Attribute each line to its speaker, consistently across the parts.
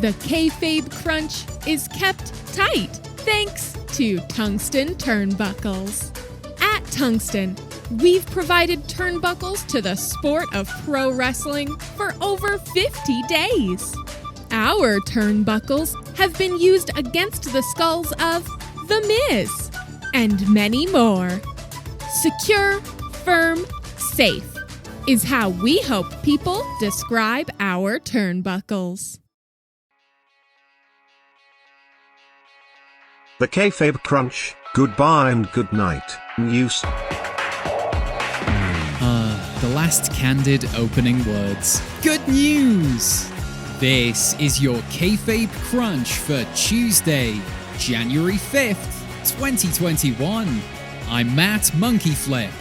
Speaker 1: The Kayfabe Crunch is kept tight thanks to tungsten turnbuckles. At Tungsten, we've provided turnbuckles to the sport of pro wrestling for over 50 days. Our turnbuckles have been used against the skulls of The Miz and many more. Secure, firm, safe is how we hope people describe our turnbuckles.
Speaker 2: The Kayfabe Crunch, goodbye and good night, news.
Speaker 3: The last candid opening words. Good news! This is your Kayfabe Crunch for Tuesday, January 5th, 2021. I'm Matt Monkeyflip.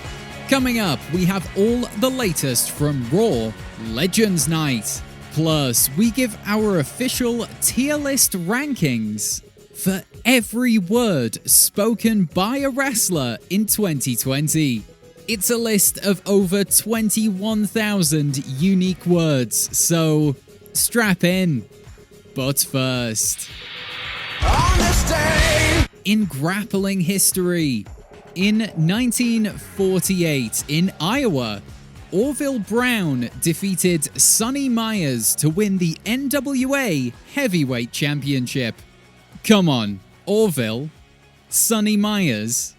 Speaker 3: Coming up, we have all the latest from Raw Legends Night. Plus, we give our official tier list rankings for every word spoken by a wrestler in 2020. It's a list of over 21,000 unique words, so strap in. But first, on this day in grappling history, in 1948 in Iowa, Orville Brown defeated Sonny Myers to win the NWA Heavyweight Championship. Come on, Orville, Sonny Myers,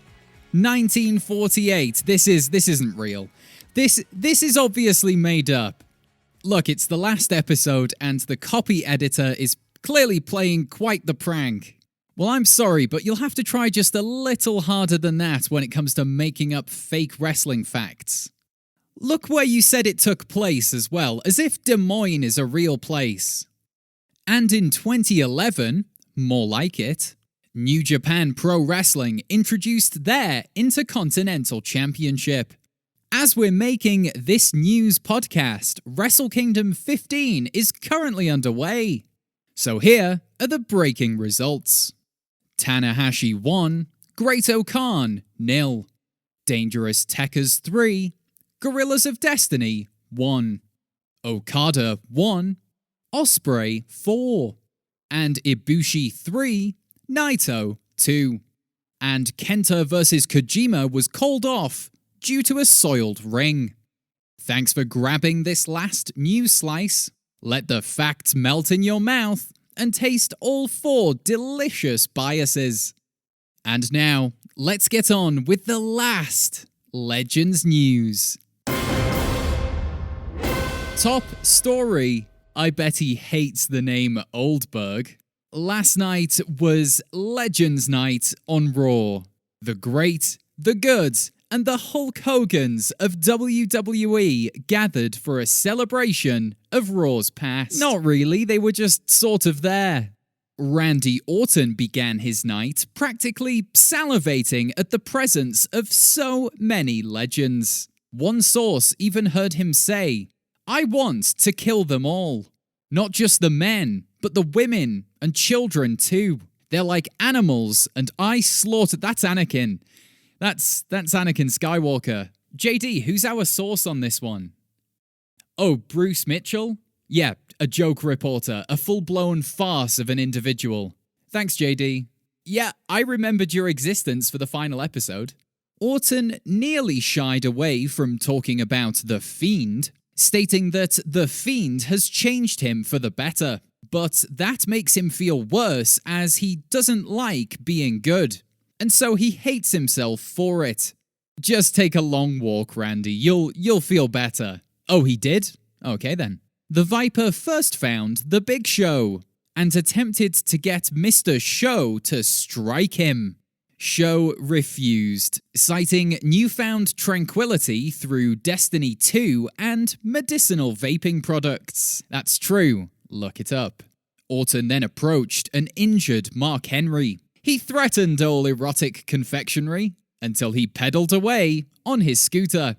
Speaker 3: 1948. This isn't real. This is obviously made up. Look, it's the last episode and the copy editor is clearly playing quite the prank. Well, I'm sorry, but you'll have to try just a little harder than that when it comes to making up fake wrestling facts. Look where you said it took place as well, as if Des Moines is a real place. And in 2011, more like it, New Japan Pro Wrestling introduced their Intercontinental Championship. As we're making this news podcast, Wrestle Kingdom 15 is currently underway. So here are the breaking results. Tanahashi 1, Great-O-Khan 0, Dangerous Tekkers 3, Gorillas of Destiny 1, Okada 1, Ospreay 4, and Ibushi 3, Naito 2. And Kenta vs. Kojima was called off due to a soiled ring. Thanks for grabbing this last news slice. Let the facts melt in your mouth and taste all 4 delicious biases. And now, let's get on with the last Legends news. Top story. I bet he hates the name Oldberg. Last night was Legends Night on Raw. The great, the good, and the Hulk Hogans of WWE gathered for a celebration of Raw's past. Not really, they were just sort of there. Randy Orton began his night practically salivating at the presence of so many legends. One source even heard him say, "I want to kill them all. Not just the men, but the women and children too. They're like animals, and I slaughtered." That's Anakin. That's Anakin Skywalker. JD, who's our source on this one? Oh, Bruce Mitchell? Yeah, a joke reporter, a full-blown farce of an individual. Thanks, JD. Yeah, I remembered your existence for the final episode. Orton nearly shied away from talking about The Fiend, stating that The Fiend has changed him for the better. But that makes him feel worse as he doesn't like being good. And so he hates himself for it. Just take a long walk, Randy. You'll feel better. Oh, he did? Okay then. The Viper first found The Big Show and attempted to get Mr. Show to strike him. Show refused, citing newfound tranquility through Destiny 2 and medicinal vaping products. That's true. Look it up. Orton then approached an injured Mark Henry. He threatened all erotic confectionery until he pedaled away on his scooter.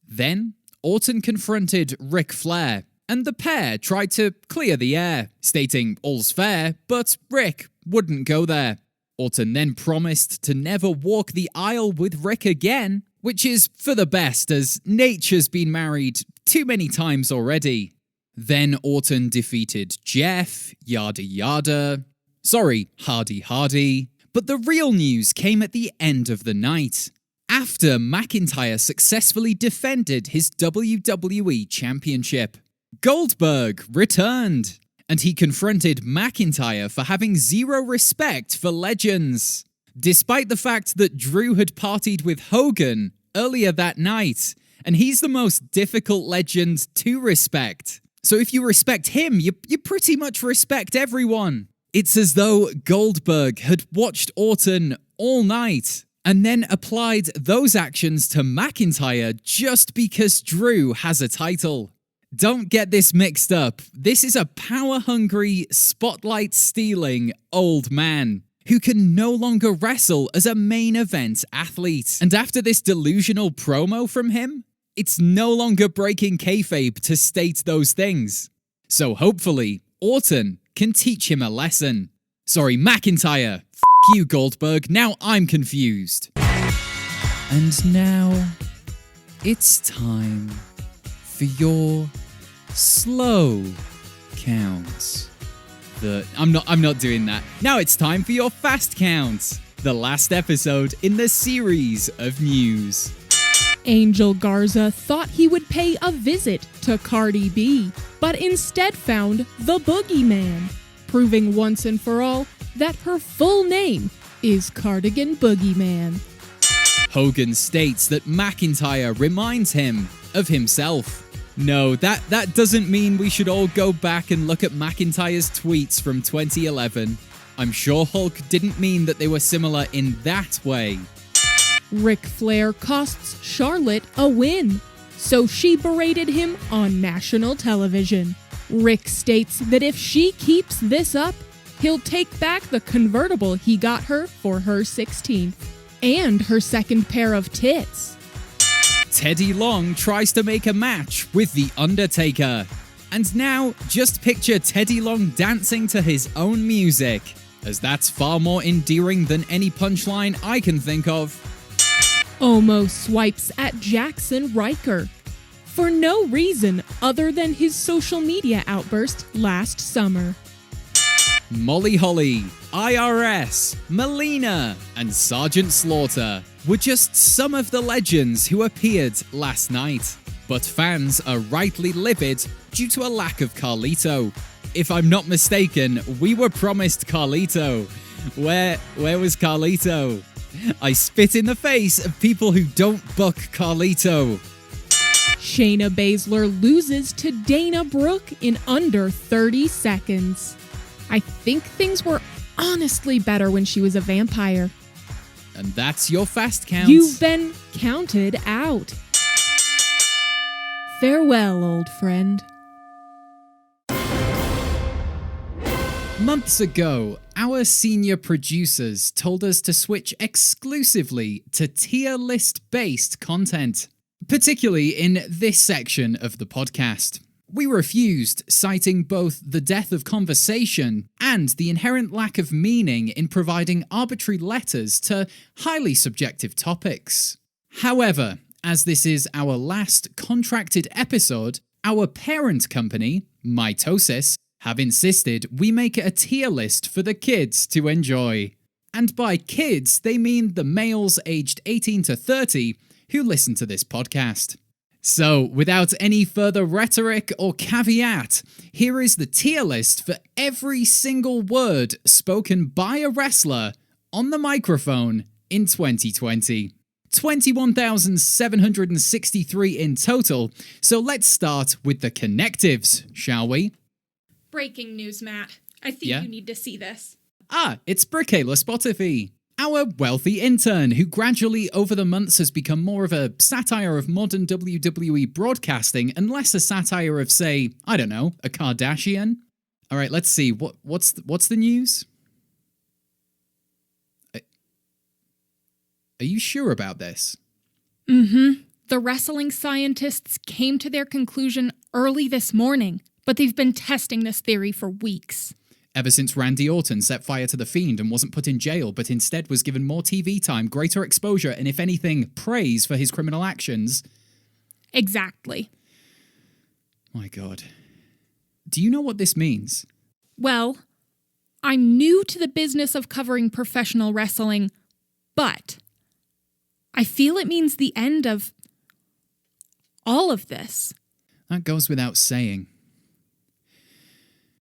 Speaker 3: Then, Orton confronted Ric Flair, and the pair tried to clear the air, stating all's fair, but Rick wouldn't go there. Orton then promised to never walk the aisle with Rick again, which is for the best as Nature's been married too many times already. Then Orton defeated Jeff, yada yada. Sorry, Hardy. But the real news came at the end of the night, after McIntyre successfully defended his WWE Championship. Goldberg returned, and he confronted McIntyre for having zero respect for legends, despite the fact that Drew had partied with Hogan earlier that night, and he's the most difficult legend to respect. So if you respect him, you pretty much respect everyone. It's as though Goldberg had watched Orton all night and then applied those actions to McIntyre just because Drew has a title. Don't get this mixed up. This is a power-hungry, spotlight-stealing old man who can no longer wrestle as a main event athlete. And after this delusional promo from him, it's no longer breaking kayfabe to state those things. So hopefully, Orton can teach him a lesson. Sorry, McIntyre. F*** you, Goldberg. Now I'm confused. And now, it's time for your slow count. I'm not doing that. Now it's time for your fast count. The last episode in the series of news.
Speaker 1: Angel Garza thought he would pay a visit to Cardi B, but instead found the Boogeyman, proving once and for all that her full name is Cardigan Boogeyman.
Speaker 3: Hogan states that McIntyre reminds him of himself. No, that doesn't mean we should all go back and look at McIntyre's tweets from 2011. I'm sure Hulk didn't mean that they were similar in that way.
Speaker 1: Ric Flair costs Charlotte a win, so she berated him on national television. Rick states that if she keeps this up, he'll take back the convertible he got her for her 16th, and her second pair of tits.
Speaker 3: Teddy Long tries to make a match with The Undertaker. And now, just picture Teddy Long dancing to his own music, as that's far more endearing than any punchline I can think of.
Speaker 1: Omo swipes at Jackson Riker for no reason other than his social media outburst last summer.
Speaker 3: Molly Holly, IRS, Melina, and Sergeant Slaughter were just some of the legends who appeared last night. But fans are rightly livid due to a lack of Carlito. If I'm not mistaken, we were promised Carlito. Where was Carlito? I spit in the face of people who don't book Carlito.
Speaker 1: Shayna Baszler loses to Dana Brooke in under 30 seconds. I think things were honestly better when she was a vampire.
Speaker 3: And that's your fast count.
Speaker 1: You've been counted out. Farewell, old friend.
Speaker 3: Months ago, our senior producers told us to switch exclusively to tier list-based content, particularly in this section of the podcast. We refused, citing both the death of conversation and the inherent lack of meaning in providing arbitrary letters to highly subjective topics. However, as this is our last contracted episode, our parent company, Mitosis, have insisted we make a tier list for the kids to enjoy. And by kids, they mean the males aged 18 to 30 who listen to this podcast. So, without any further rhetoric or caveat, here is the tier list for every single word spoken by a wrestler on the microphone in 2020. 21,763 in total, so let's start with the connectives, shall we?
Speaker 4: Breaking news, Matt. I think you need to see this.
Speaker 3: It's Brickayla Spotify, our wealthy intern who gradually over the months has become more of a satire of modern WWE broadcasting and less a satire of, say, I don't know, a Kardashian. All right, let's see. What's the news? Are you sure about this?
Speaker 4: Mm-hmm. The wrestling scientists came to their conclusion early this morning, but they've been testing this theory for weeks.
Speaker 3: Ever since Randy Orton set fire to The Fiend and wasn't put in jail, but instead was given more TV time, greater exposure, and if anything, praise for his criminal actions.
Speaker 4: Exactly.
Speaker 3: My God. Do you know what this means?
Speaker 4: Well, I'm new to the business of covering professional wrestling, but I feel it means the end of all of this.
Speaker 3: That goes without saying.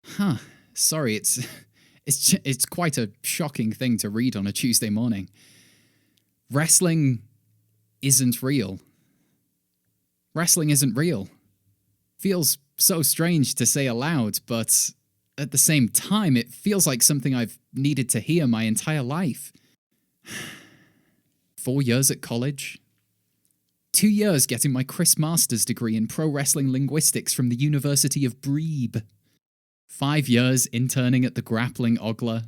Speaker 3: Huh. Sorry, it's quite a shocking thing to read on a Tuesday morning. Wrestling isn't real. Wrestling isn't real. Feels so strange to say aloud, but at the same time, it feels like something I've needed to hear my entire life. 4 years at college. 2 years getting my Chris Master's degree in pro wrestling linguistics from the University of Brebe. 5 years interning at the Grappling Ogler.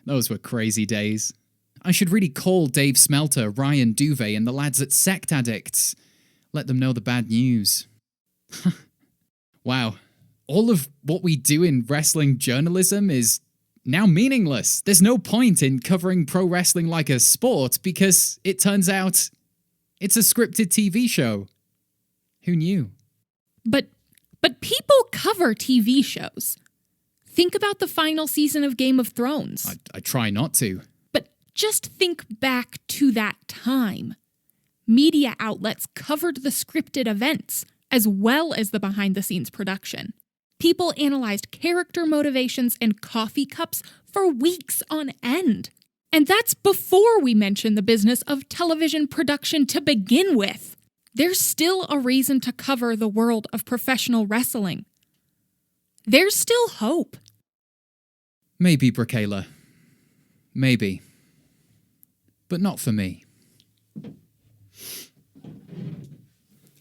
Speaker 3: Those were crazy days. I should really call Dave Smelter, Ryan Duvet, and the lads at Sect Addicts. Let them know the bad news. Wow. All of what we do in wrestling journalism is now meaningless. There's no point in covering pro wrestling like a sport because it turns out it's a scripted TV show. Who knew?
Speaker 4: But people cover TV shows. Think about the final season of Game of Thrones.
Speaker 3: I try not to.
Speaker 4: But just think back to that time. Media outlets covered the scripted events as well as the behind-the-scenes production. People analyzed character motivations and coffee cups for weeks on end. And that's before we mention the business of television production to begin with. There's still a reason to cover the world of professional wrestling. There's still hope.
Speaker 3: Maybe, Bracayla. Maybe. But not for me.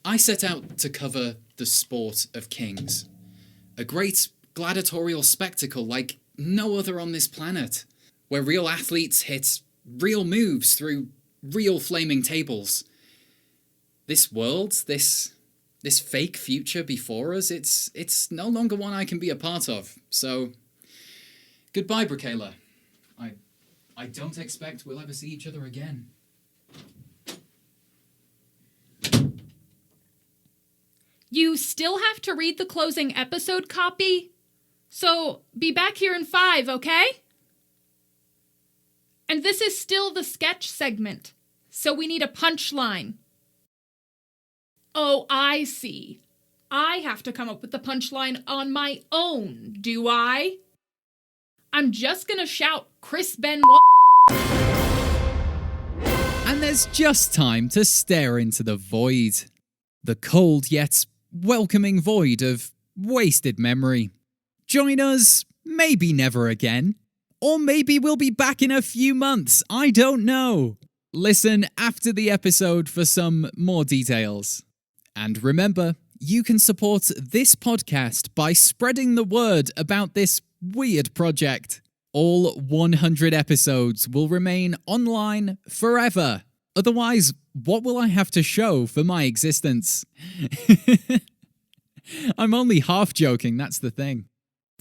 Speaker 3: I set out to cover the sport of kings. A great gladiatorial spectacle like no other on this planet, where real athletes hit real moves through real flaming tables. This world, this fake future before us, it's no longer one I can be a part of. So, goodbye, Bracayla. I don't expect we'll ever see each other again.
Speaker 4: You still have to read the closing episode copy? So, be back here in 5, okay? And this is still the sketch segment, so we need a punchline. Oh, I see. I have to come up with the punchline on my own, do I? I'm just gonna shout Chris Benoit.
Speaker 3: And there's just time to stare into the void. The cold yet welcoming void of wasted memory. Join us, maybe never again. Or maybe we'll be back in a few months, I don't know. Listen after the episode for some more details. And remember, you can support this podcast by spreading the word about this weird project. All 100 episodes will remain online forever. Otherwise, what will I have to show for my existence? I'm only half joking, that's the thing.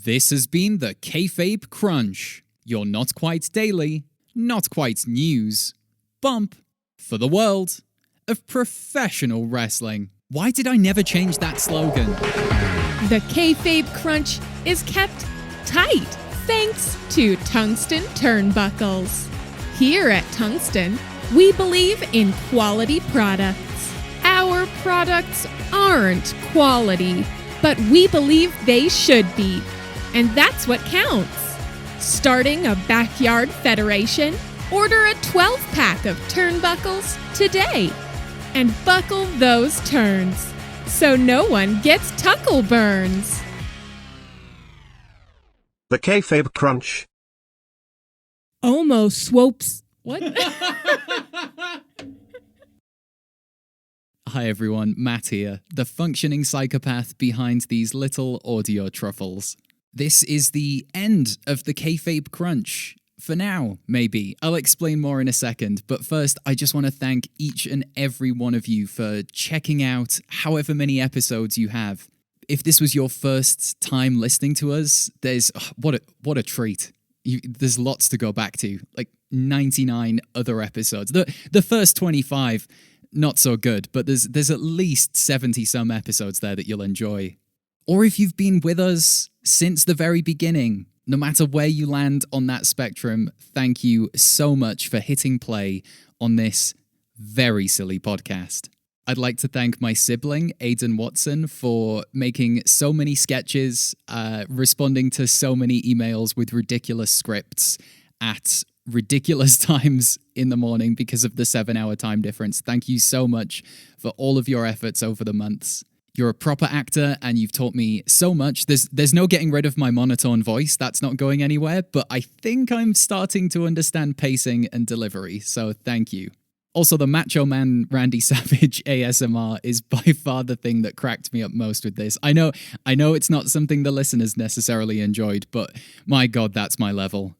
Speaker 3: This has been the Kayfabe Crunch, your not quite daily, not quite news, bump for the world of professional wrestling. Why did I never change that slogan?
Speaker 1: The Kayfabe Crunch is kept tight thanks to tungsten turnbuckles. Here at Tungsten, we believe in quality products. Our products aren't quality, but we believe they should be. And that's what counts. Starting a backyard federation, order a 12-pack of turnbuckles today. And buckle those turns, so no one gets tuckle burns.
Speaker 2: The Kayfabe Crunch.
Speaker 1: Almost swopes. What?
Speaker 3: Hi everyone, Matt here, the functioning psychopath behind these little audio truffles. This is the end of the Kayfabe Crunch. For now, maybe. I'll explain more in a second, but first I just want to thank each and every one of you for checking out however many episodes you have. If this was your first time listening to us, there's what a treat. There's lots to go back to, like 99 other episodes. The first 25, not so good, but there's at least 70 some episodes there that you'll enjoy. or if you've been with us since the very beginning. No matter where you land on that spectrum, thank you so much for hitting play on this very silly podcast. I'd like to thank my sibling, Aidan Watson, for making so many sketches, responding to so many emails with ridiculous scripts at ridiculous times in the morning because of the 7-hour time difference. Thank you so much for all of your efforts over the months. You're a proper actor and you've taught me so much. There's no getting rid of my monotone voice. That's not going anywhere, but I think I'm starting to understand pacing and delivery, so thank you. Also, the Macho Man Randy Savage ASMR is by far the thing that cracked me up most with this. I know it's not something the listeners necessarily enjoyed, but my God, that's my level.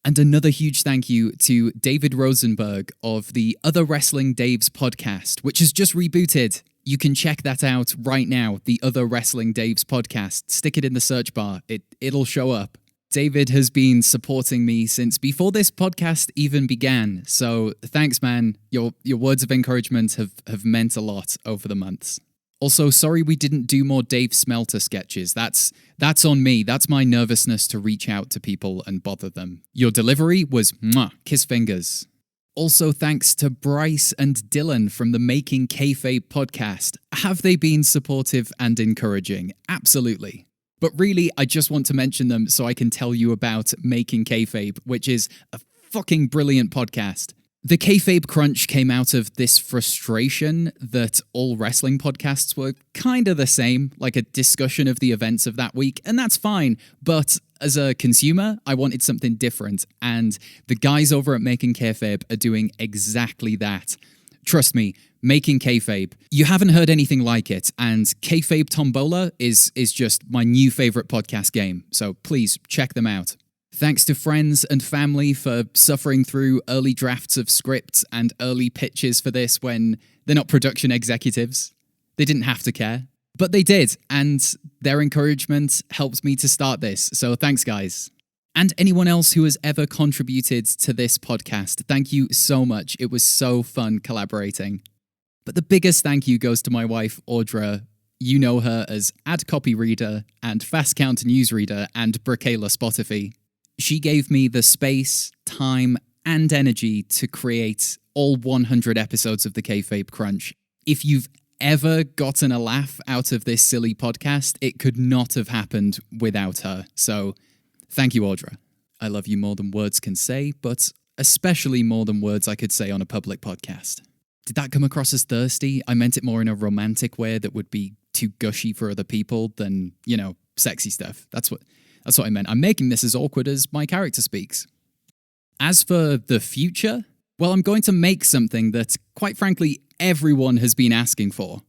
Speaker 3: And another huge thank you to David Rosenberg of the Other Wrestling Daves podcast, which has just rebooted. You can check that out right now, the Other Wrestling Daves podcast. Stick it in the search bar. It'll show up. David has been supporting me since before this podcast even began. So thanks, man. Your words of encouragement have meant a lot over the months. Also, sorry we didn't do more Dave Smelter sketches. That's on me. That's my nervousness to reach out to people and bother them. Your delivery was mwah, kiss fingers. Also, thanks to Bryce and Dylan from the Making Kayfabe podcast. Have they been supportive and encouraging? Absolutely. But really, I just want to mention them so I can tell you about Making Kayfabe, which is a fucking brilliant podcast. The Kayfabe Crunch came out of this frustration that all wrestling podcasts were kind of the same, like a discussion of the events of that week, and that's fine. But as a consumer, I wanted something different, and the guys over at Making Kayfabe are doing exactly that. Trust me, Making Kayfabe. You haven't heard anything like it, and Kayfabe Tombola is just my new favorite podcast game, so please check them out. Thanks to friends and family for suffering through early drafts of scripts and early pitches for this when they're not production executives. They didn't have to care, but they did, and their encouragement helped me to start this, so thanks, guys. And anyone else who has ever contributed to this podcast, thank you so much. It was so fun collaborating. But the biggest thank you goes to my wife, Audra. You know her as Ad Copy Reader and Fast Count Newsreader and Bracala Spotify. She gave me the space, time, and energy to create all 100 episodes of the Kayfabe Crunch. If you've ever gotten a laugh out of this silly podcast, it could not have happened without her. So thank you, Audra. I love you more than words can say, but especially more than words I could say on a public podcast. Did that come across as thirsty? I meant it more in a romantic way that would be too gushy for other people than, sexy stuff. That's what I meant. I'm making this as awkward as my character speaks. As for the future, well, I'm going to make something that, quite frankly, everyone has been asking for.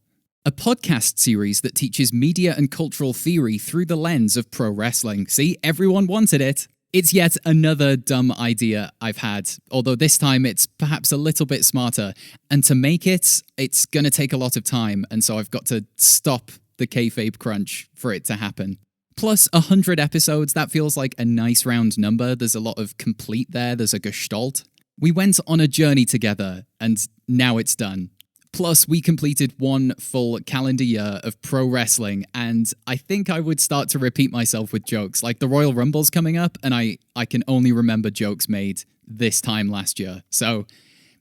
Speaker 3: A podcast series that teaches media and cultural theory through the lens of pro wrestling. See, everyone wanted it. It's yet another dumb idea I've had, although this time it's perhaps a little bit smarter. And to make it, it's going to take a lot of time, and so I've got to stop the Kayfabe Crunch for it to happen. Plus 100 episodes, that feels like a nice round number. There's a lot of complete there, there's a gestalt. We went on a journey together, and now it's done. Plus, we completed one full calendar year of pro wrestling, and I think I would start to repeat myself with jokes. Like the Royal Rumble's coming up, and I can only remember jokes made this time last year. So,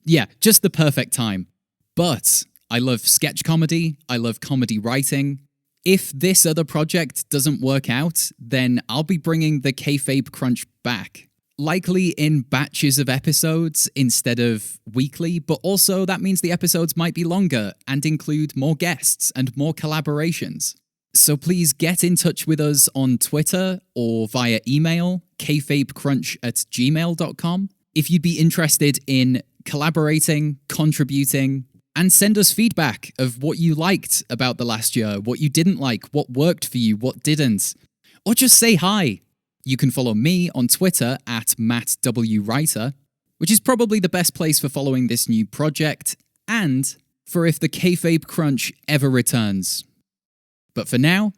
Speaker 3: yeah, just the perfect time. But I love sketch comedy, I love comedy writing. If this other project doesn't work out, then I'll be bringing the Kayfabe Crunch back. Likely in batches of episodes instead of weekly, but also that means the episodes might be longer and include more guests and more collaborations. So please get in touch with us on Twitter or via email, kayfabecrunch@gmail.com, if you'd be interested in collaborating, contributing, and send us feedback of what you liked about the last year, what you didn't like, what worked for you, what didn't. Or just say hi. You can follow me on Twitter @MattWWriter, which is probably the best place for following this new project and for if the Kayfabe Crunch ever returns. But for now,